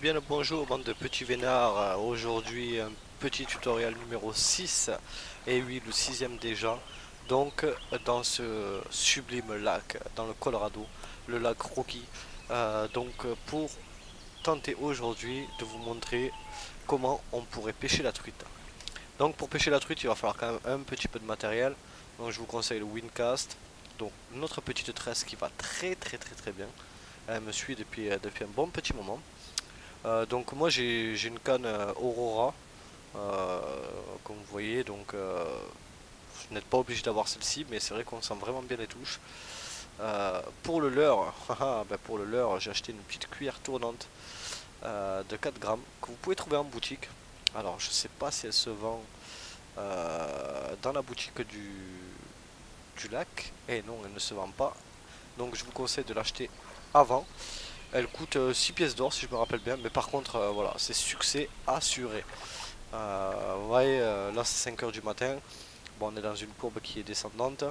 bien le bonjour bande de petits vénards. Aujourd'hui un petit tutoriel numéro 6 et oui le sixième déjà. Donc dans ce sublime lac dans le Colorado, le lac Rocky. Pour tenter aujourd'hui de vous montrer comment on pourrait pêcher la truite. Donc pour pêcher la truite il va falloir quand même un petit peu de matériel. Donc je vous conseille le Windcast. Donc notre petite tresse qui va très bien. Elle me suit depuis un bon petit moment. Donc moi j'ai une canne Aurora, euh, comme vous voyez, vous n'êtes pas obligé d'avoir celle-ci, mais c'est vrai qu'on sent vraiment bien les touches. Pour le leurre, pour le leurre j'ai acheté une petite cuillère tournante de 4 grammes que vous pouvez trouver en boutique. Alors je sais pas si elle se vend dans la boutique du lac, et non elle ne se vend pas, donc je vous conseille de l'acheter avant. Elle coûte 6 pièces d'or si je me rappelle bien, mais par contre voilà, c'est succès assuré. Vous voyez, là c'est 5 heures du matin, bon on est dans une courbe qui est descendante,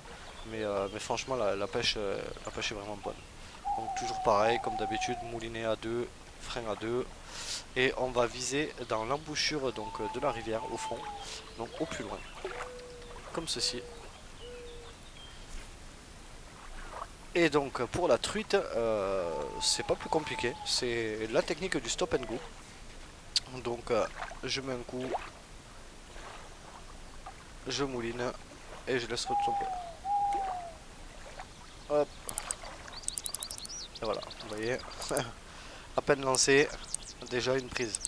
mais franchement la pêche est vraiment bonne. Donc toujours pareil, comme d'habitude, moulinet à 2, frein à 2, et on va viser dans l'embouchure de la rivière au fond, donc au plus loin, comme ceci. Et donc pour la truite, c'est pas plus compliqué, c'est la technique du stop and go. Donc je mets un coup, je mouline et je laisse retomber. Hop, et voilà, vous voyez, à peine lancé, déjà une prise.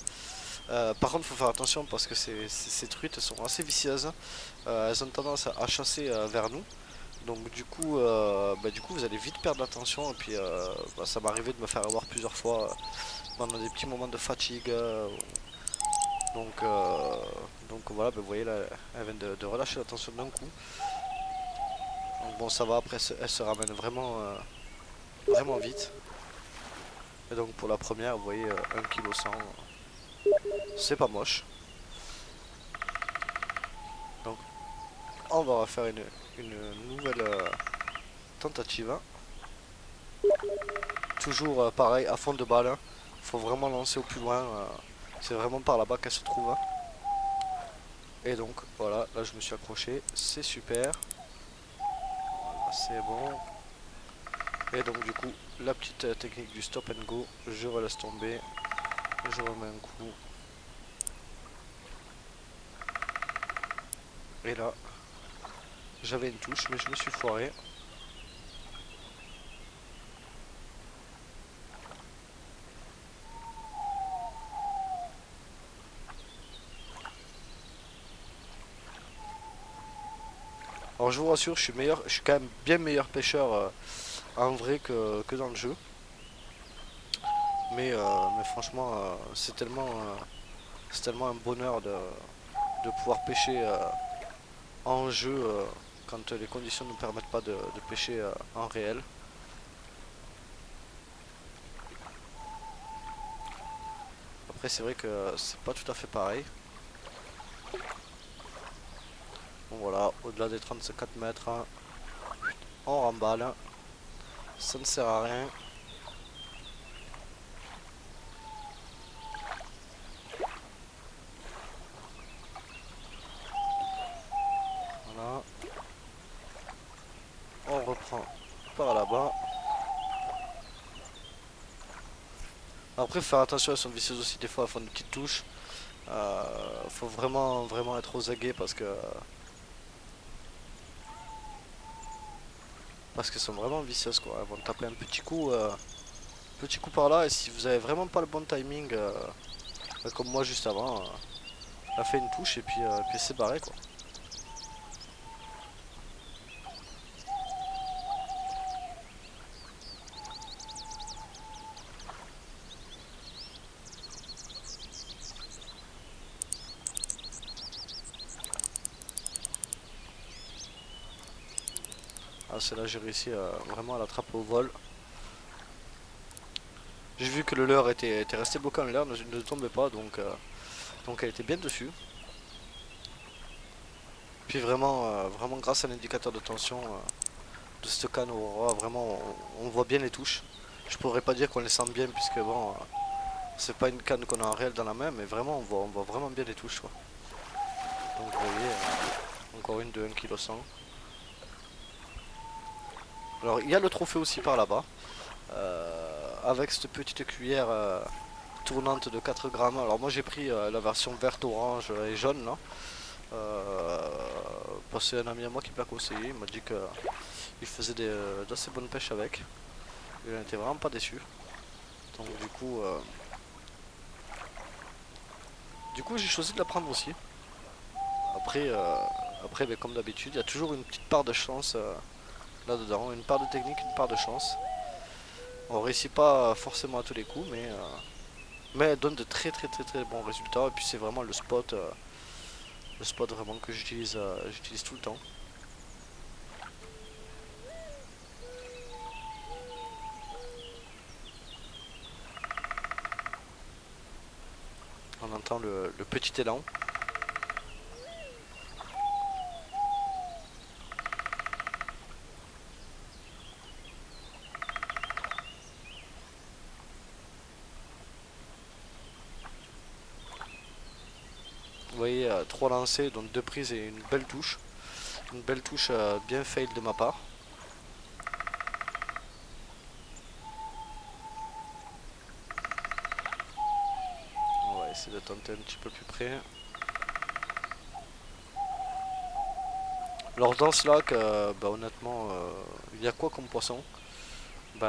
Par contre, il faut faire attention parce que ces truites sont assez vicieuses. Elles ont tendance à chasser vers nous. Donc du coup, vous allez vite perdre l'attention. Et puis, ça m'est arrivé de me faire avoir plusieurs fois pendant des petits moments de fatigue. Donc, euh, donc voilà, vous voyez là, elle vient de relâcher l'attention d'un coup. Donc bon, ça va, après elle se ramène vraiment vite. Et donc pour la première, vous voyez, 1,1 kg, c'est pas moche. Donc on va refaire une nouvelle tentative. Toujours pareil, à fond de balle. Faut vraiment lancer au plus loin. C'est vraiment par là-bas qu'elle se trouve. Et donc voilà, là je me suis accroché, c'est super. Voilà, c'est bon. Et donc du coup, la petite technique du stop and go, je relaisse tomber, je remets un coup. Et là, j'avais une touche, mais je me suis foiré. Alors je vous rassure, je suis quand même bien meilleur pêcheur en vrai que dans le jeu. Mais franchement, c'est tellement un bonheur de pouvoir pêcher en jeu quand les conditions ne nous permettent pas de pêcher en réel. Après c'est vrai que c'est pas tout à fait pareil. Bon voilà, au-delà des 34 mètres, on remballe. Ça ne sert à rien. Voilà. On reprend par là-bas. Après, faut faire attention, elles sont vicieuses aussi des fois, elles font des petites touches. Faut vraiment être aux aguets parce qu'elles sont vraiment vicieuses quoi. Elles vont taper un petit coup par là, et si vous avez vraiment pas le bon timing, comme moi juste avant, elle fait une touche et puis c'est barré quoi. Ah, celle-là j'ai réussi vraiment à l'attraper au vol. J'ai vu que le leurre était resté bloqué en l'air, ne tombait pas, donc elle était bien dessus. Puis vraiment grâce à l'indicateur de tension de cette canne Aurora, vraiment on voit bien les touches. Je pourrais pas dire qu'on les sent bien puisque bon, C'est pas une canne qu'on a en réel dans la main, mais vraiment on voit vraiment bien les touches quoi. Donc vous voyez, encore une de 1,1 kg. Alors il y a le trophée aussi par là-bas, avec cette petite cuillère tournante de 4 grammes. Alors moi j'ai pris la version verte, orange et jaune là. Parce que c'est un ami à moi qui me l'a conseillé, il m'a dit qu'il faisait d'assez bonnes pêches avec. Il n'était vraiment pas déçu. Donc du coup j'ai choisi de la prendre aussi. Après, ben, comme d'habitude, il y a toujours une petite part de chance là-dedans, une part de technique, une part de chance. On réussit pas forcément à tous les coups, mais elle donne de très bons résultats. Et puis c'est vraiment le spot vraiment que j'utilise tout le temps. On entend le petit élan. Vous voyez, 3 lancers, donc 2 prises et une belle touche. Une belle touche bien fail de ma part. On va essayer de tenter un petit peu plus près. Alors dans ce lac, bah, honnêtement, il y a quoi comme poisson? Bah,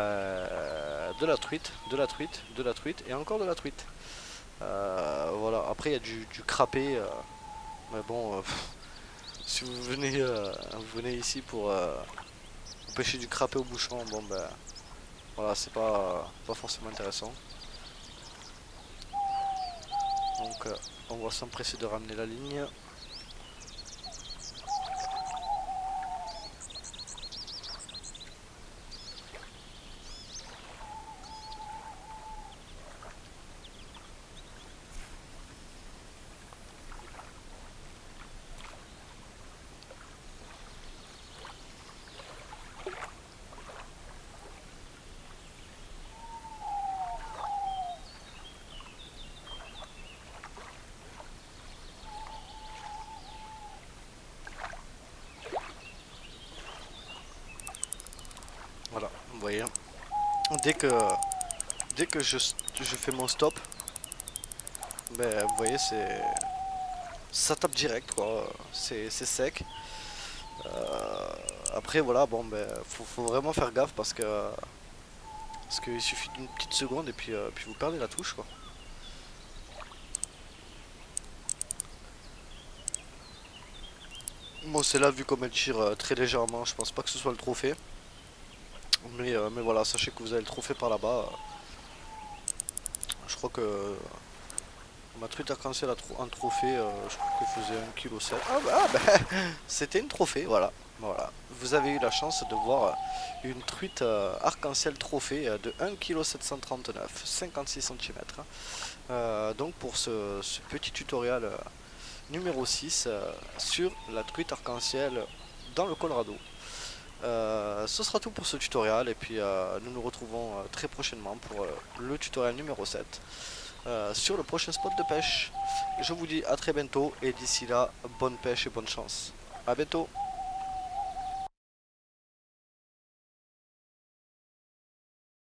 de la truite, de la truite, de la truite et encore de la truite. Voilà, après il y a du crapé, mais bon, si vous venez ici pour pêcher du crapé au bouchon, bon ben voilà, c'est pas forcément intéressant. Donc on va s'empresser de ramener la ligne. Voilà, vous voyez. Dès que, dès que je fais mon stop, ben, vous voyez, ça tape direct, quoi. C'est sec. Euh, Après, voilà, bon, ben, faut vraiment faire gaffe parce qu'il suffit d'une petite seconde et puis vous perdez la touche, quoi. Bon, c'est là, vu comme elle tire très légèrement, je pense pas que ce soit le trophée. Mais voilà, sachez que vous avez le trophée par là-bas. Je crois que ma truite arc-en-ciel a un trophée, je crois qu'il faisait 1,7 kg. Bah, c'était une trophée, voilà. Voilà. Vous avez eu la chance de voir une truite arc-en-ciel trophée de 1,739 kg, 56 cm. Donc pour ce petit tutoriel numéro 6 sur la truite arc-en-ciel dans le Colorado. Ce sera tout pour ce tutoriel et puis nous nous retrouvons très prochainement pour le tutoriel numéro 7 sur le prochain spot de pêche. Je vous dis à très bientôt et d'ici là, bonne pêche et bonne chance. A bientôt.